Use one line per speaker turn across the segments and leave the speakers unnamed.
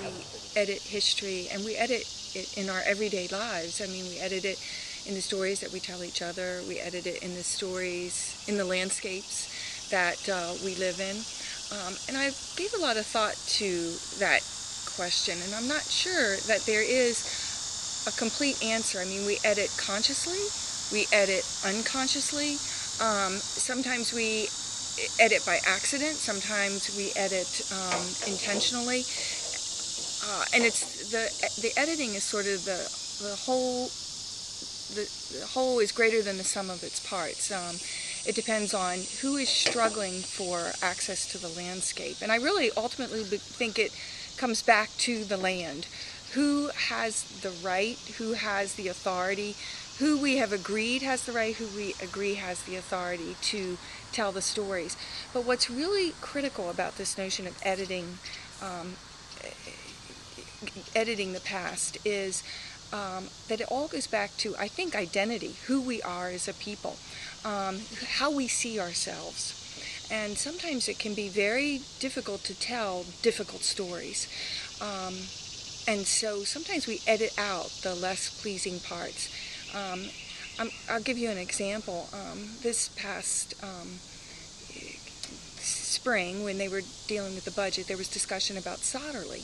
We edit history, and we edit it in our everyday lives. I mean, we edit it in the stories that we tell each other. We edit it in the stories, in the landscapes that we live in. And I gave a lot of thought to that question, and I'm not sure that there is a complete answer. I mean, we edit consciously, we edit unconsciously. Sometimes we edit by accident, sometimes we edit intentionally. And it's the editing is sort of the whole. The whole is greater than the sum of its parts. It depends on who is struggling for access to the landscape. And I really ultimately think it comes back to the land. Who has the right, who has the authority, who we have agreed has the right, who we agree has the authority to tell the stories. But what's really critical about this notion of editing the past is that it all goes back to, I think, identity, who we are as a people, how we see ourselves. And sometimes it can be very difficult to tell difficult stories. And so sometimes we edit out the less pleasing parts. I'll give you an example. This past spring, when they were dealing with the budget, there was discussion about Solderly.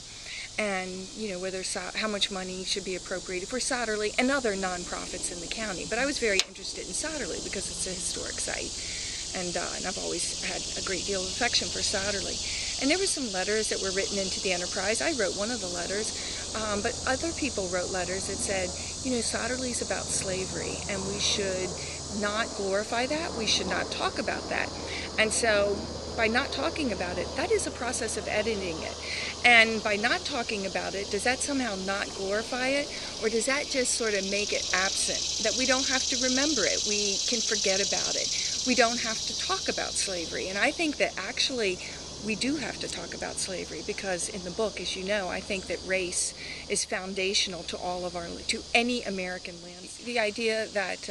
And whether how much money should be appropriated for Solderly and other nonprofits in the county. But I was very interested in Solderly because it's a historic site, and I've always had a great deal of affection for Solderly. And there were some letters that were written into the Enterprise. I wrote one of the letters, but other people wrote letters that said, Solderly's about slavery, and we should not glorify that. We should not talk about that. And so, by not talking about it, that is a process of editing it. And by not talking about it, does that somehow not glorify it? Or does that just sort of make it absent? That we don't have to remember it. We can forget about it. We don't have to talk about slavery. And I think that actually we do have to talk about slavery, because in the book, as you know, I think that race is foundational to to any American land. The idea that,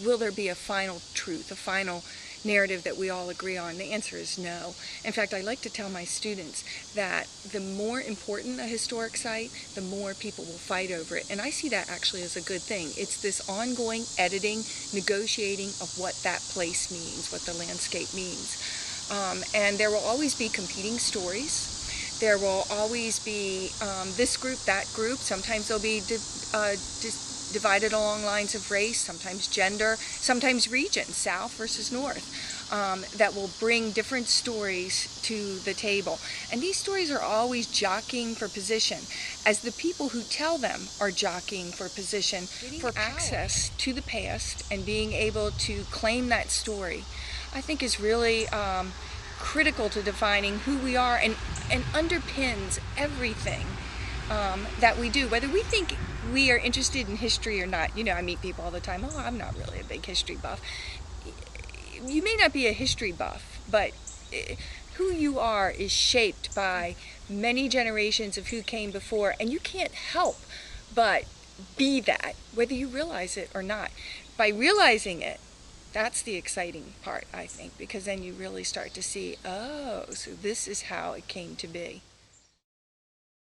will there be a final truth, a final narrative that we all agree on? The answer is no. In fact, I like to tell my students that the more important a historic site, the more people will fight over it. And I see that actually as a good thing. It's this ongoing editing, negotiating of what that place means, what the landscape means. And there will always be competing stories. There will always be this group, that group. Sometimes there'll be divided along lines of race, sometimes gender, sometimes region, south versus north, that will bring different stories to the table. And these stories are always jockeying for position, as the people who tell them are jockeying for position, for access to the past and being able to claim that story. I think is really critical to defining who we are, and underpins everything that we do, whether we think we are interested in history or not. I meet people all the time, I'm not really a big history buff. You may not be a history buff, but who you are is shaped by many generations of who came before, and you can't help but be that, whether you realize it or not. By realizing it, that's the exciting part, I think, because then you really start to see, oh, so this is how it came to be.